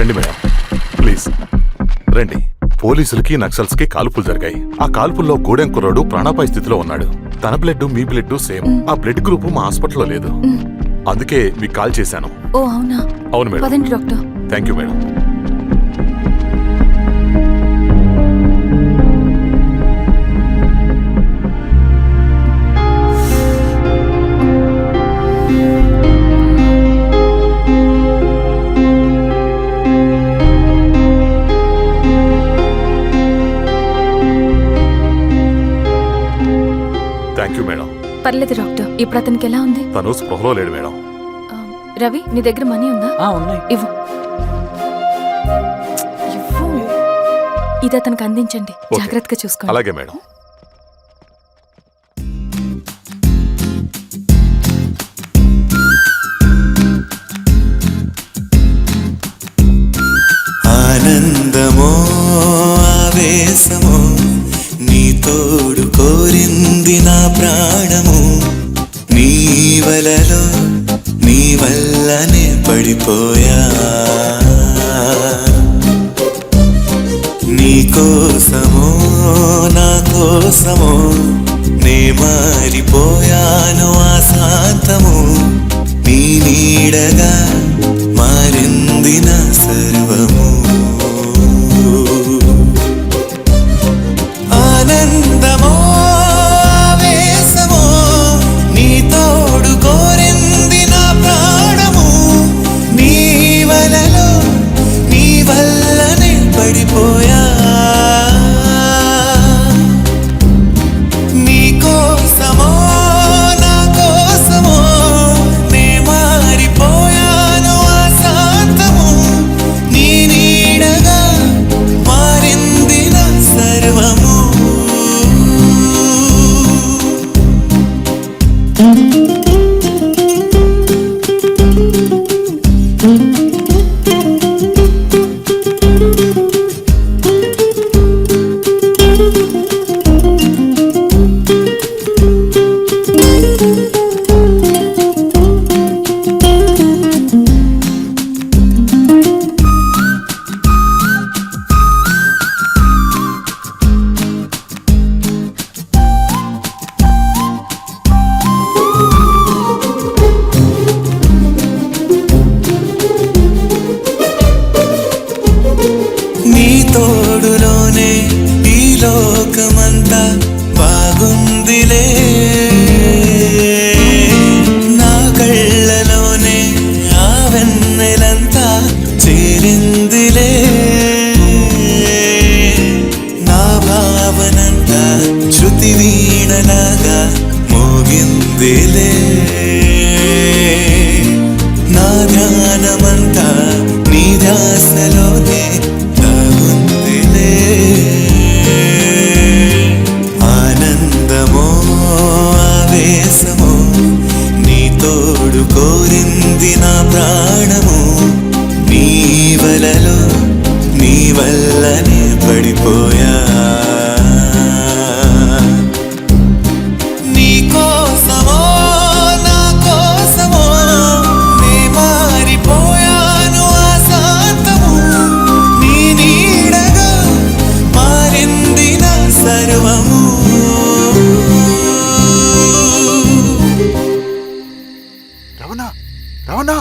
రండి madam, please రండి. పోలీసులకి నక్సల్స్ కి కాల్పులు జరిగాయి. ఆ కాల్పుల్లో గూడెం కుర్రాడు ప్రాణాపాయ స్థితిలో ఉన్నాడు. తన బ్లడ్ మీ బ్లడ్ సేమ్. ఆ బ్లడ్ గ్రూప్ మా హాస్పిటల్లో లేదు. అందుకే మీకు కాల్ చేశాను. ఓ అవునా? అవును మేడం. పదండి doctor. Thank you madam. Thank you madam. పర్లేదు డాక్టర్. ఇప్పుడు అతనికి ఎలా ఉంది? తను స్పృహలో లేడు మేడం. రవి, నీ దగ్గర మనీ ఉందా? ఉన్నాయి. ఇవ్వు. ఇది అతనికి అందించండి. ఓకే. జాగ్రత్తగా చూసుకోండి. అలాగే మేడం. ఆనందమో ఆవేశమో నీ తోడు కోరింది నా ప్రాణము. నీ వలలో నీ వల్లనే పడిపోయా. నీ కోసమో నా కోసమో నే మారిపోయాను ఆశాంతము. నీ నీడగా మారింది నా సర్వము. ఆనందమో ఆవేశమో నీ తోడు కోరింది నా ప్రాణము. నీ వలలో నీ వల్లనే పడిపోయా. నీ కోసమో నా కోసమో నే మారిపోయాను ఆశాంతము. నీ నీడగా మారింది నా సర్వము. నీ తోడులోనే ఈ లోకమంతా బాగుందిలే. నా కళ్ళలోనే ఆ వెన్నెలంతా చేరిందిలే. నా భావనంతా శృతి వీణలాగా మోగిందిలే. నా ధ్యానమంతా నీ ధ్యాసలోనే దాగుందిలే. ఆనందమో ఆవేశమో నీ తోడు కోరింది నా ప్రాణము. నీ వలలో నీ వల్లనే పడిపోయా. నీ కోసమో నా కోసమో నే మారిపోయాను ఆశాంతము. నీ నీడగా మారింది నా సర్వము. రవణ, రవణ,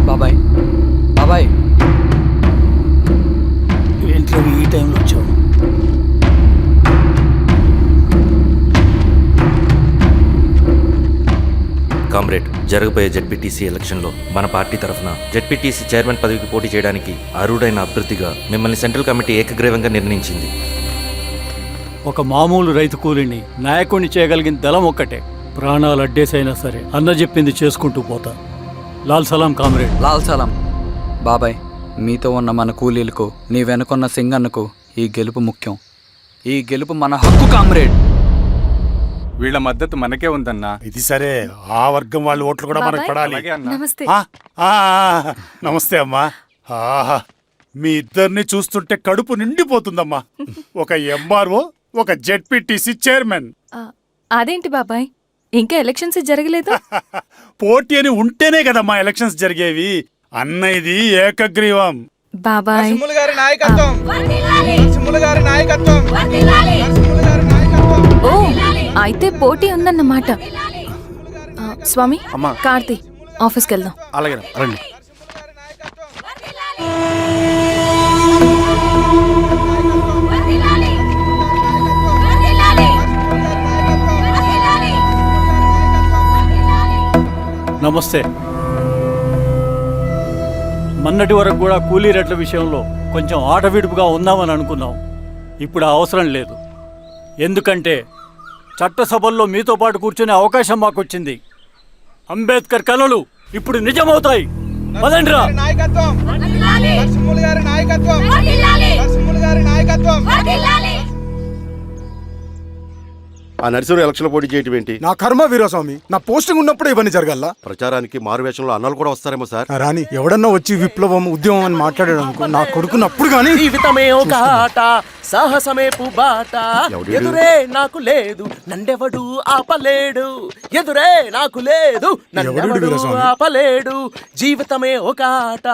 బాబాయ్, బాబాయ్, ఏంట్లో ఈ టైంలో వచ్చావు? కామ్రేడ్, జరగబోయే జెడ్పీటీసీ ఎలక్షన్లో మన పార్టీ తరఫున జెడ్పీటీసీ చైర్మన్ పదవికి పోటీ చేయడానికి అర్హుడైన అభ్యర్థిగా మిమ్మల్ని సెంట్రల్ కమిటీ ఏకగ్రీవంగా నిర్ణయించింది. ఒక మామూలు రైతు కూలీని నాయకుడిని చేయగలిగిన దళం ఒక్కటే. ప్రాణాలు అడ్డేసైనా సరే అన్న చెప్పింది చేసుకుంటూ పోతా. లాల్ సలాం కామ్రేడ్. లాల్ సలాం. బాబాయ్, మీతో ఉన్న మన కూలీలకు, నీ వెనుకున్న సింగన్నకు ఈ గెలుపు ముఖ్యం. ఈ గెలుపు మన హక్కు కామ్రేడ్. వీళ్ళ మద్దతు మనకే ఉందన్నా. ఇది సరే, ఆ వర్గం వాళ్ళ ఓట్లు కూడా మనకు బాబాయ్. పడాలి. అలాగే అన్నా. నమస్తే. నమస్తే అమ్మా. ఆహా, మీ ఇద్దరిని చూస్తుంటే కడుపు నిండిపోతుందమ్మా. ఒక ఎంఆర్ఓ, ఒక జెడ్పీటీసీ చైర్మన్. ఆ, అదేంటి బాబాయ్, ఇంకా ఎలక్షన్స్ జరగలేదు? పోటీ అని ఉంటేనే కదమ్మా ఎలక్షన్స్ జరిగేవి. అన్నయ్యది ఏకగ్రీవం. బాబాయ్, గారి నాయకత్వం, నరసింహులు గారి నాయకత్వం, నరసింహులు గారి నాయకత్వం. ఓ అయితే పోటీ ఉందన్నమాట. స్వామి, అమ్మా. కార్తీ, ఆఫీస్కి వెళ్దాం. అలాగే రండి. నమస్తే. మొన్నటి వరకు కూడా కూలీ రేట్ల విషయంలో కొంచెం ఆటవిడుపుగా ఉందామని అనుకున్నాం. ఇప్పుడు ఆ అవసరం లేదు. ఎందుకంటే చట్టసభల్లో మీతో పాటు కూర్చునే అవకాశం మాకు వచ్చింది. అంబేద్కర్ కలలు ఇప్పుడు నిజమవుతాయి. పదండ్రా. నాయకత్వం, నరసింహులు గారి నాయకత్వం, నరసింహులు గారి నాయకత్వం. ఆ నర్సరీ ఎలక్షన్ పోటీ చేయటం ఏంటి? నా కర్మ వీరస్వామి, నా పోస్టింగ్ ఉన్నప్పుడే ఇవన్నీ జరగాల. ప్రచారానికి మారువేషంలో అన్నాలు కూడా వస్తారేమో సార్. రాని ఎవడన్నా వచ్చి విప్లవం ఉద్యమం అని మాట్లాడాడు అనుకో, నా కొడుకున్నప్పుడు గానీ జీవితమే ఒక ఆట, సాహసమే పుబాట. ఎవడీడు? ఎదురే నాకు లేదు, నన్నెవడు ఆపలేడు. ఎదురే నాకు లేదు, నన్నెవడు వీరస్వామి? ఆపలేడు. జీవితమే ఒక ఆట,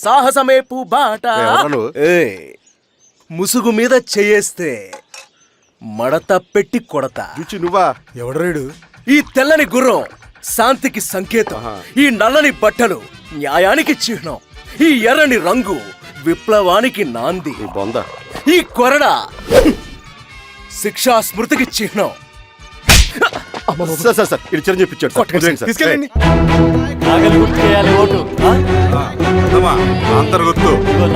సాహసమే పుబాట. ఎవరు? ముసుగు మీద చేయేస్తే మడత పెట్టి కొడతా. రుచి నువ్వా? ఎవడరేడు? ఈ తెల్లని గుర్రం శాంతికి సంకేతం. ఈ నల్లని బట్టలు న్యాయానికి చిహ్నం. ఈ ఎర్రని రంగు విప్లవానికి నాంది. నీ బొంద. ఈ కొరడ శిక్షా స్మృతికి చిహ్నం. సార్ సార్ సార్, ఇది చిరంజీవి పిచ్చాడు సార్. వదిలేండి సార్. తీసుకెళ్ళండి. నాగలి గుర్తు చేయాలి ఓటు. ఇదిగో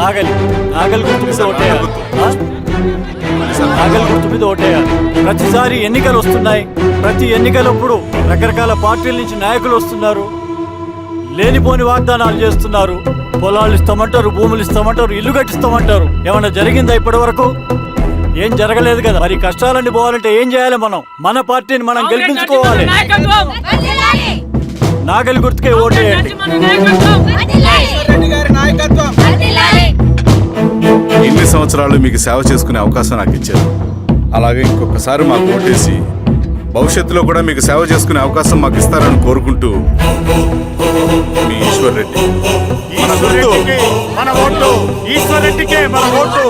నాగలి గుర్తు మీద ఓటేయాలి. నాగలి గుర్తు మీద ఓటేయాలి. ప్రతిసారి ఎన్నికలు వస్తున్నాయి. ప్రతి ఎన్నికలప్పుడు రకరకాల పార్టీల నుంచి నాయకులు వస్తున్నారు. లేనిపోని వాగ్దానాలు చేస్తున్నారు. పొలాలు ఇస్తామంటారు, భూములు ఇస్తామంటారు, ఇల్లు కట్టిస్తామంటారు. ఏమన్నా జరిగిందా ఇప్పటి వరకు? ఏం జరగలేదు కదా. మరి కష్టాలన్నీ పోవాలంటే ఏం చేయాలి? మనం మన పార్టీని మనం గెలిపించుకోవాలి. నాగలి గుర్తుకే ఓటేయండి. రెడ్డి గారి నాయకత్వం. ఇన్ని సంవత్సరాలు మీకు సేవ చేసుకునే అవకాశం నాకు ఇచ్చారు. అలాగే ఇంకొకసారి మాకు ఓటేసి భవిష్యత్తులో కూడా మీకు సేవ చేసుకునే అవకాశం మాకు ఇస్తారని కోరుకుంటూ, మీ ఈశ్వర్ రెడ్డి. ఈశ్వరెడ్డికి మన ఓటు, ఈశ్వరెడ్డికే మన ఓటు,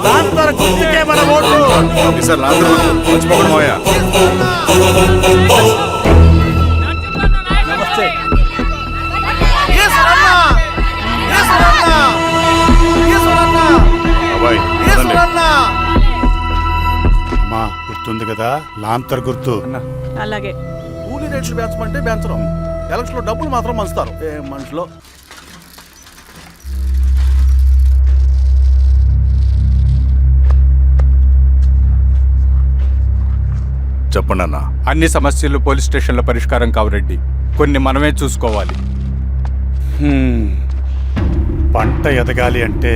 లాంతర్ గుర్తుకే మన ఓటు. సార్ రాత్రి మర్చిపోకుండా పోయా. నమస్తే. అబ్బాయి, అమ్మా, గుర్తుంది కదా లాంతర్ గుర్తు. అలాగే. కూలీ రేట్లు పెంచమంటే పెంచడం, ఎలక్షన్ లో డబ్బులు మాత్రం మంచుతారు. ఏ మనుషులో. చెప్పండి అన్న. అన్ని సమస్యలు పోలీస్ స్టేషన్లో పరిష్కారం కావు రెడ్డి. కొన్ని మనమే చూసుకోవాలి. పంట ఎదగాలి అంటే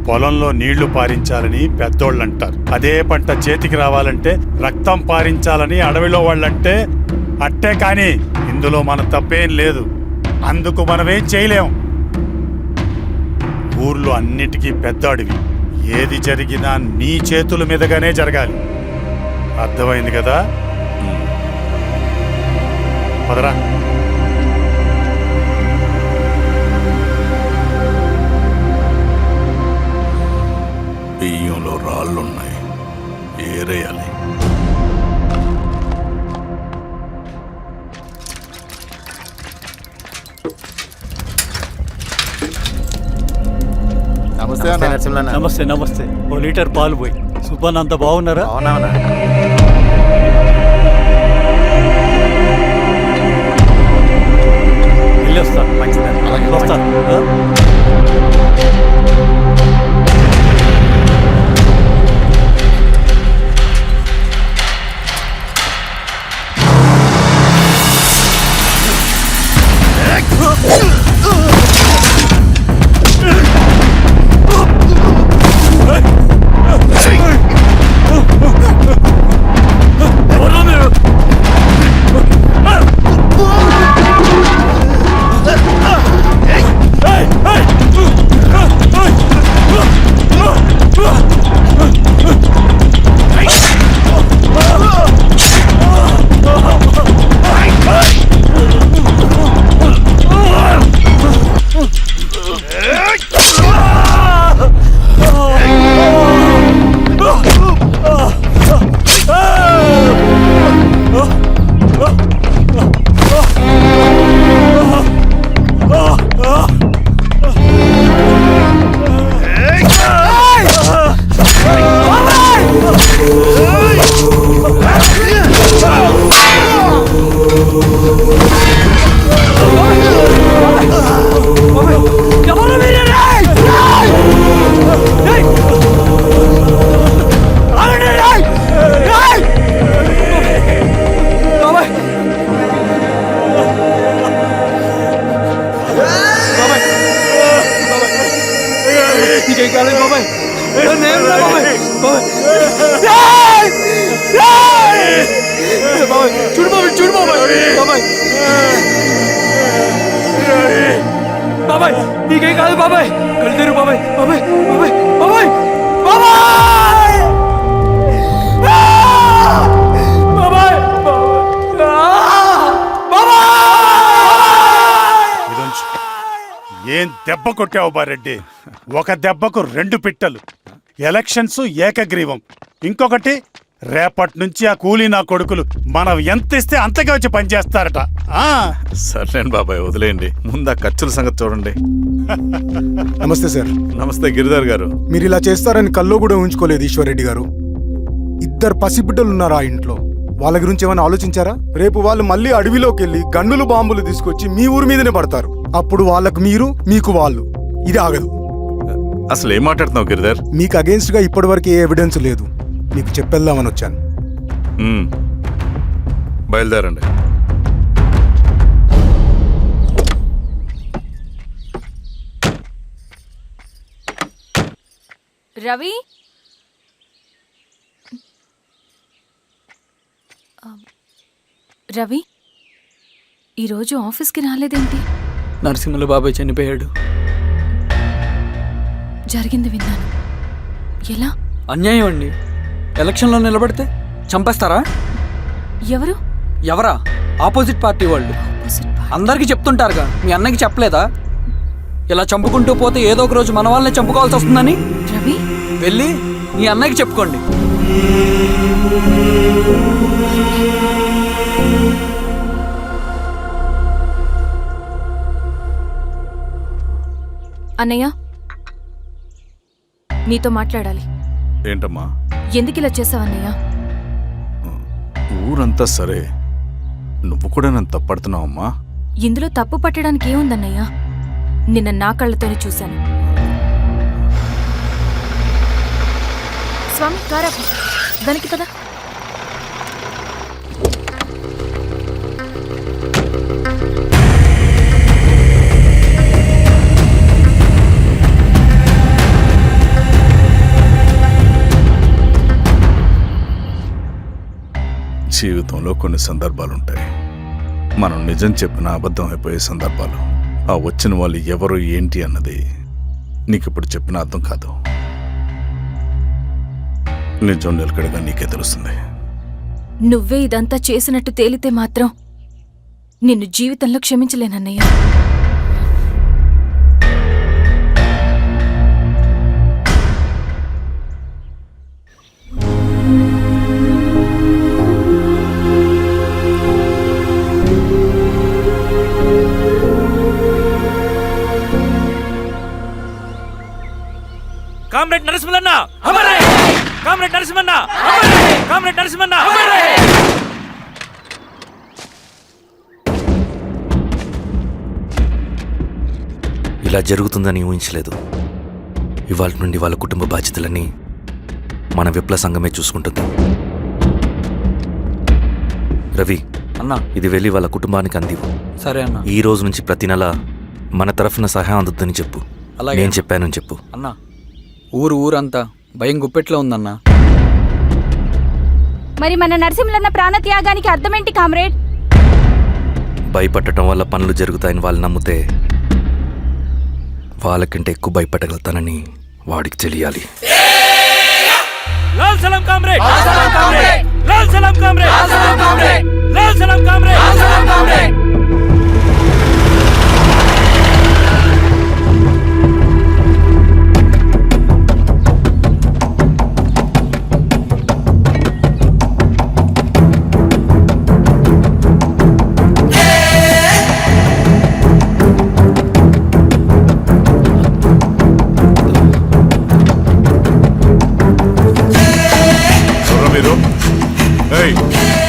పొలంలో నీళ్లు పారించాలని పెద్దోళ్ళు అంటారు. అదే పంట చేతికి రావాలంటే రక్తం పారించాలని అడవిలో వాళ్ళంటే అట్టే. కానీ ఇందులో మన తప్పేం లేదు. అందుకు మనమేం చేయలేం. ఊర్లో అన్నిటికీ పెద్ద అడవి. ఏది జరిగినా నీ చేతుల మీదగానే జరగాలి. అర్థమైంది కదా? పదరా. బియ్యంలో రాళ్ళున్నాయి, ఏరేయాలి. నమస్తే. నమస్తే. ఓ లీటర్ పాలు పోయి. సుబ్బన్, అంత బాగున్నారా? వెళ్ళొస్తా. వస్తా. ఎవరు మీరు? నీకేం కాలేదు బాబాయ్. చూడు బాబాయ్, చూడు బాబాయ్. బాబాయ్ బాబాయ్ నీకేం కాదు బాబాయ్. కళ్ళు తెరు బాబాయ్. బాబాయ్ బాబాయ్ బాబాయ్ బాబాయ్ బాబాయ్ ఇదొంచు. ఏం దెబ్బ కొట్టావు బారెడ్డి? ఒక దెబ్బకు 2 పిట్టలు. ఎలక్షన్స్ ఏకగ్రీవం. ఇంకొకటి, రేపటి నుంచి ఆ కూలీ నా కొడుకులు మనం ఎంత ఇస్తే అంతగా వచ్చి పనిచేస్తారట. సర్లేండి బాబాయ్, వదిలేయండి. ముందు ఆ ఖర్చుల సంగతి చూడండి. నమస్తే సార్. నమస్తే గిరిధర్ గారు. మీరు ఇలా చేస్తారని కల్లో కూడా ఉంచుకోలేదు ఈశ్వర్రెడ్డి గారు. 2 పసిబిడ్డలు ఉన్నారు ఆ ఇంట్లో. వాళ్ళ గురించి ఏమైనా ఆలోచించారా? రేపు వాళ్ళు మళ్ళీ అడవిలోకి వెళ్ళి గన్నులు బాంబులు తీసుకొచ్చి మీ ఊరి మీదనే పడతారు. అప్పుడు వాళ్ళకు మీరు, మీకు వాళ్ళు. ఇది ఆగదు. అసలు ఏం మాట్లాడుతున్నావు గిరిధర్? మీకు అగేన్స్ట్ గా ఇప్పటివరకు ఏ ఎవిడెన్స్ లేదు. మీకు చెప్పేద్దామని వచ్చాను. బయలుదేరండి. రవి, రవి ఈరోజు ఆఫీస్కి రాలేదేంటి? నరసింహుల బాబాయ్ చనిపోయాడు. జరిగింది విన్నాను. ఎలా? అన్యాయం అండి. ఎలక్షన్లో నిలబడితే చంపేస్తారా? ఎవరు? ఎవరా? ఆపోజిట్ పార్టీ వాళ్ళు. అందరికీ చెప్తుంటారుగా, మీ అన్నకి చెప్పలేదా? ఇలా చంపుకుంటూ పోతే ఏదో ఒక రోజు మన వాళ్ళని చంపుకోవాల్సి వస్తుందని. రవి, వెళ్ళి మీ అన్నకి చెప్పుకోండి. అన్నయ్య, నీతో మాట్లాడాలి. ఏంటమ్మా? ఎందుకు ఇలా చేసావన్నయ్య? ఊరంతా సరే, నువ్వు కూడా నన్ను తప్పడుతున్నావమ్మా. ఇందులో తప్పు పట్టడానికి ఏముందన్నయ్య? నిన్న నా కళ్ళతోనే చూశాను. స్వామి, కారా దానికి పద. జీవితంలో కొన్ని సందర్భాలుంటాయి. మనం నిజం చెప్పిన అబద్ధం అయిపోయే సందర్భాలు. ఆ వచ్చిన వాళ్ళు ఎవరు ఏంటి అన్నది నీకిప్పుడు చెప్పిన అర్థం కాదు. నిజం నిలకడగా నీకే తెలుస్తుంది. నువ్వే ఇదంతా చేసినట్టు తేలితే మాత్రం నిన్ను జీవితంలో క్షమించలేనన్నయ్య. కామ్రేడ్ నరసింహన్న, కామ్రేడ్ నరసింహన్న, కామ్రేడ్ నరసింహన్న. ఇలా జరుగుతుందని ఊహించలేదు. ఇవాళ నుండి వాళ్ళ కుటుంబ బాధ్యతలన్నీ మన విప్లవ సంఘమే చూసుకుంటుంది. రవి అన్నా, ఇది వెళ్ళి వాళ్ళ కుటుంబానికి అందివు. సరే అన్న. ఈ రోజు నుంచి ప్రతి నెల మన తరఫున సహాయం అందుద్దని చెప్పు. అలాగే. నేను చెప్పానని చెప్పు. అన్నా, ఊరంతా భయం గుప్పెట్లో ఉందన్నా. మరి మన నరసింహులన్న ప్రాణత్యాగానికి అర్థమేంటి కామ్రేడ్? భయపడటం వల్ల పనులు జరుగుతాయని వాళ్ళు నమ్మితే వాళ్ళకంటే ఎక్కువ భయపడగలుగుతానని వాడికి తెలియాలి. లాల్ సలాం కామ్రేడ్, లాల్ సలాం కామ్రేడ్, లాల్ సలాం కామ్రేడ్, లాల్ సలాం కామ్రేడ్, లాల్ సలాం కామ్రేడ్, లాల్ సలాం కామ్రేడ్.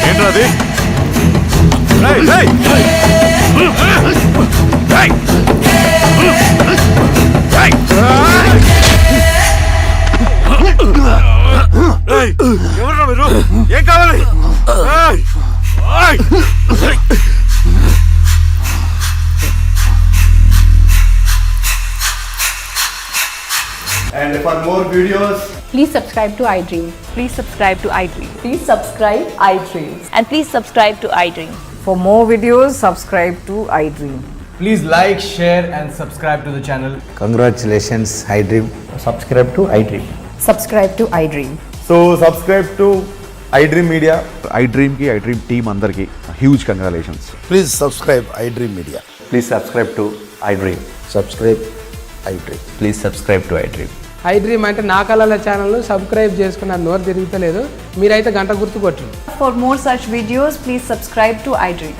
ఏంట్రా అది? And for more videos, Please subscribe to iDream. Please subscribe to iDream. Please subscribe iDream. And please subscribe to iDream. For more videos, subscribe to iDream. please like, share, and subscribe to the channel. Congratulations iDream. Subscribe to iDream. Subscribe to iDream. So subscribe to iDream Media. iDream కి iDream team అందరికి huge congratulations. Please subscribe iDream media. Please subscribe to iDream. Subscribe iDream. Please subscribe to iDream. iDream అంటే నా కళల channel subscribe చేసుకున్న నోరు తిరుగుతలేదు. మీరైతే గంట గుర్తు కొట్టండి. For more such videos, please subscribe to iDream.